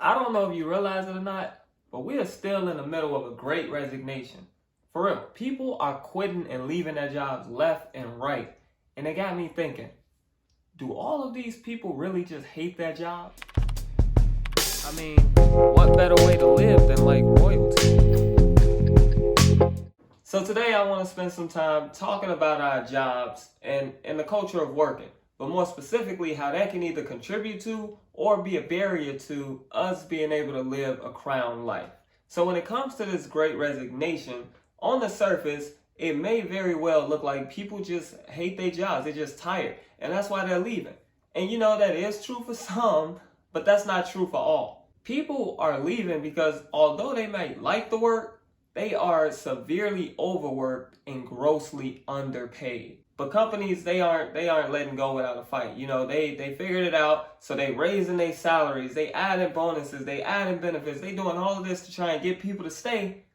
I don't know if you realize it or not, but we are still in the middle of a great resignation. For real, people are quitting and leaving their jobs left and right. And it got me thinking, do all of these people really just hate their job? I mean, what better way to live than like royalty? So today I want to spend some time talking about our jobs and the culture of working, but more specifically how that can either contribute to or be a barrier to us being able to live a crown life. So when it comes to this great resignation, on the surface, it may very well look like people just hate their jobs. They're just tired, and that's why they're leaving. And you know that is true for some, but that's not true for all. People are leaving because although they might like the work, they are severely overworked and grossly underpaid. But companies, they aren't letting go without a fight. You know, they figured it out, so they raising their salaries, they adding bonuses, they adding benefits, they doing all of this to try and get people to stay,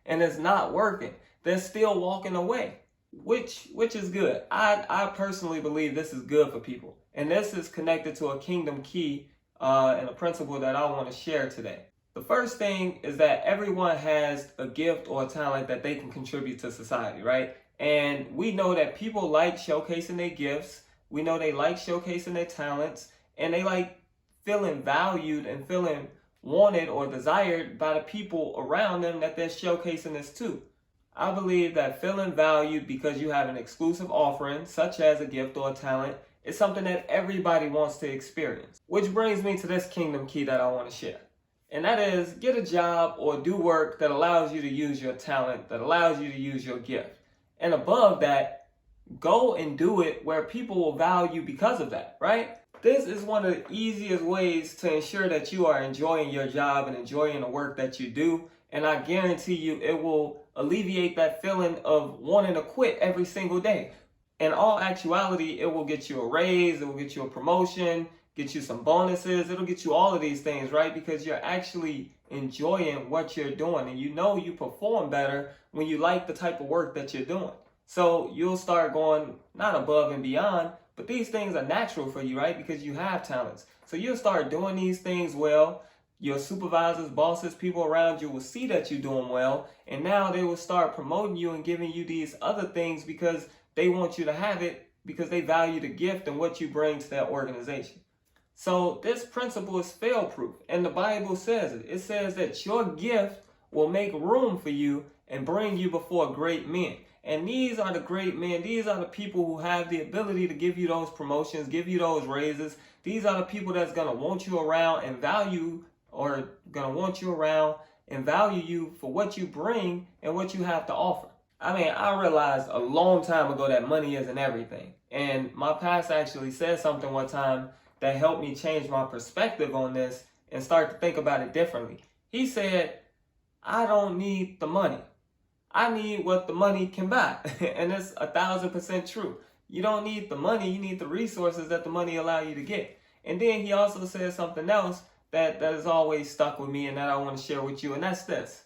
and it's not working. They're still walking away, which is good. I personally believe this is good for people, and this is connected to a kingdom key and a principle that I want to share today. The first thing is that everyone has a gift or a talent that they can contribute to society, right? And we know that people like showcasing their gifts. We know they like showcasing their talents, and they like feeling valued and feeling wanted or desired by the people around them that they're showcasing this to. I believe that feeling valued because you have an exclusive offering, such as a gift or a talent, is something that everybody wants to experience. Which brings me to this kingdom key that I want to share. And that is, get a job or do work that allows you to use your talent, that allows you to use your gift. And above that, go and do it where people will value because of that, right? This is one of the easiest ways to ensure that you are enjoying your job and enjoying the work that you do. And I guarantee you it will alleviate that feeling of wanting to quit every single day. In all actuality, it will get you a raise, it will get you a promotion, get you some bonuses, it'll get you all of these things, right? Because you're actually enjoying what you're doing, and you know you perform better when you like the type of work that you're doing. So you'll start going not above and beyond, but these things are natural for you, right? Because you have talents. So you'll start doing these things well. Your supervisors, bosses, people around you will see that you're doing well, and now they will start promoting you and giving you these other things because they want you to have it, because they value the gift and what you bring to that organization. So this principle is fail-proof, and the Bible says it. It says that your gift will make room for you and bring you before great men. And these are the great men. These are the people who have the ability to give you those promotions, give you those raises. These are the people that's going to want you around and value, or going to want you around and value you for what you bring and what you have to offer. I mean, I realized a long time ago that money isn't everything. And my pastor actually said something one time that helped me change my perspective on this and start to think about it differently. He said, I don't need the money. I need what the money can buy. And it's 1,000% true. You don't need the money, you need the resources that the money allow you to get. And then he also said something else that has always stuck with me and that I want to share with you, and that's this.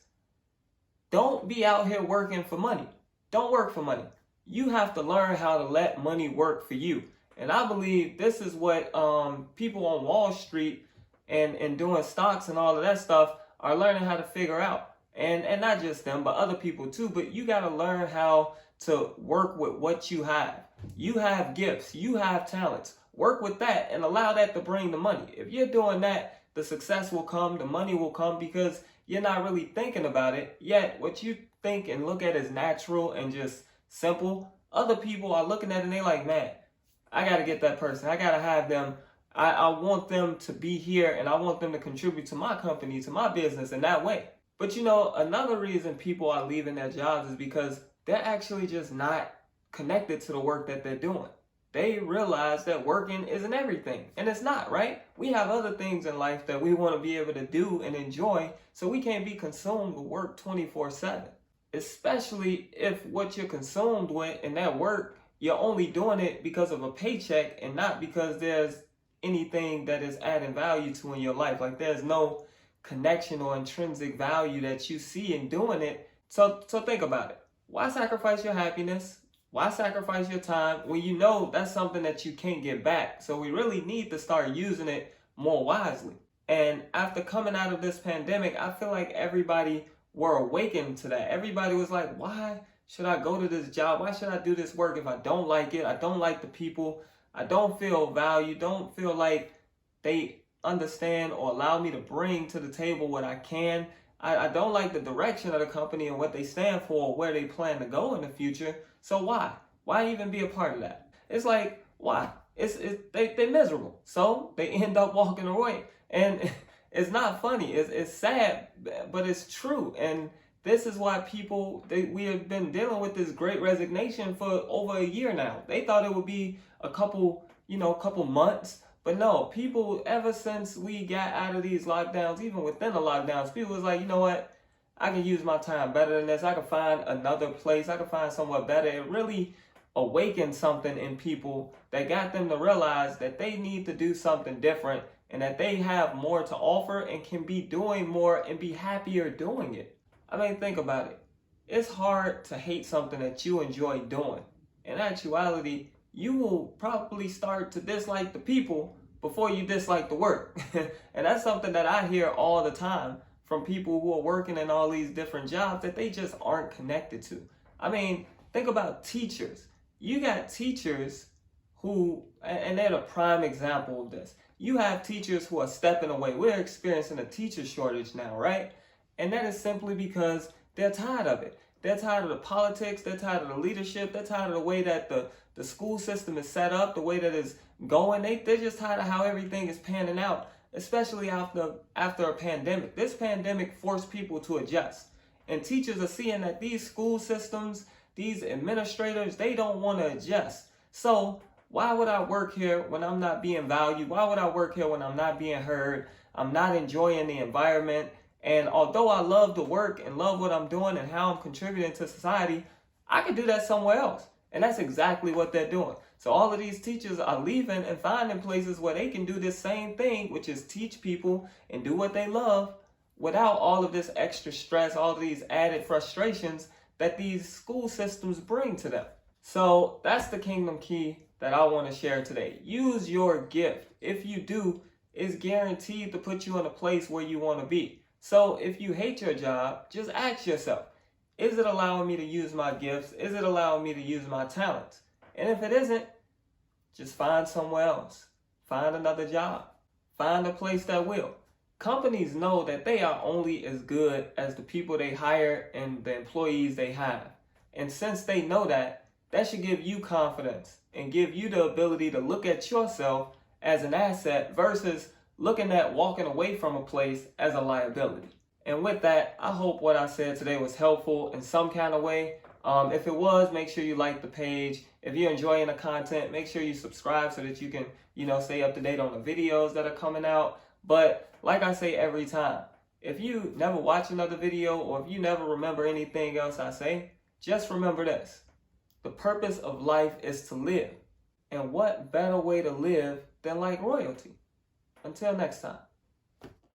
Don't be out here working for money. Don't work for money. You have to learn how to let money work for you. And I believe this is what people on Wall Street and doing stocks and all of that stuff are learning how to figure out. And not just them, but other people too. But you got to learn how to work with what you have. You have gifts. You have talents. Work with that and allow that to bring the money. If you're doing that, the success will come, the money will come, because you're not really thinking about it. Yet what you think and look at is natural and just simple. Other people are looking at it and they're like, man, I got to get that person. I got to have them. I want them to be here, and I want them to contribute to my company, to my business in that way. But you know, another reason people are leaving their jobs is because they're actually just not connected to the work that they're doing. They realize that working isn't everything, and it's not, right? We have other things in life that we want to be able to do and enjoy, so we can't be consumed with work 24/7. Especially if what you're consumed with in that work, you're only doing it because of a paycheck and not because there's anything that is adding value to in your life. Like there's no connection or intrinsic value that you see in doing it. So think about it. Why sacrifice your happiness? Why sacrifice your time when you know that's something that you can't get back? So we really need to start using it more wisely. And after coming out of this pandemic, I feel like everybody were awakened to that. Everybody was like, why should I go to this job? Why should I do this work if I don't like it? I don't like the people. I don't feel valued. Don't feel like they understand or allow me to bring to the table what I can. I don't like the direction of the company and what they stand for or where they plan to go in the future. So why? Why even be a part of that? It's like, why? They're miserable. So they end up walking away. And it's not funny. It's sad, but it's true. And this is why we have been dealing with this great resignation for over a year now. They thought it would be a couple months. But no, people, ever since we got out of these lockdowns, even within the lockdowns, people was like, you know what? I can use my time better than this. I can find another place. I can find somewhere better. It really awakened something in people that got them to realize that they need to do something different and that they have more to offer and can be doing more and be happier doing it. I mean, think about it. It's hard to hate something that you enjoy doing. In actuality, you will probably start to dislike the people before you dislike the work. And that's something that I hear all the time from people who are working in all these different jobs that they just aren't connected to. I mean, think about teachers. You got teachers who, and they're the prime example of this. You have teachers who are stepping away. We're experiencing a teacher shortage now, right? And that is simply because they're tired of it. They're tired of the politics. They're tired of the leadership. They're tired of the way that the school system is set up, the way that it's going. They're just tired of how everything is panning out, especially after a pandemic. This pandemic forced people to adjust. And teachers are seeing that these school systems, these administrators, they don't want to adjust. So why would I work here when I'm not being valued? Why would I work here when I'm not being heard? I'm not enjoying the environment. And although I love the work and love what I'm doing and how I'm contributing to society, I could do that somewhere else. And that's exactly what they're doing. So all of these teachers are leaving and finding places where they can do this same thing, which is teach people and do what they love without all of this extra stress, all of these added frustrations that these school systems bring to them. So that's the kingdom key that I want to share today. Use your gift. If you do, it's guaranteed to put you in a place where you want to be. So if you hate your job, just ask yourself, is it allowing me to use my gifts? Is it allowing me to use my talents? And if it isn't, just find somewhere else. Find another job. Find a place that will. Companies know that they are only as good as the people they hire and the employees they have. And since they know that, that should give you confidence and give you the ability to look at yourself as an asset versus looking at walking away from a place as a liability. And with that, I hope what I said today was helpful in some kind of way. If it was, make sure you like the page. If you're enjoying the content, make sure you subscribe so that you can, stay up to date on the videos that are coming out. But like I say every time, if you never watch another video or if you never remember anything else I say, just remember this. The purpose of life is to live. And what better way to live than like royalty? Until next time.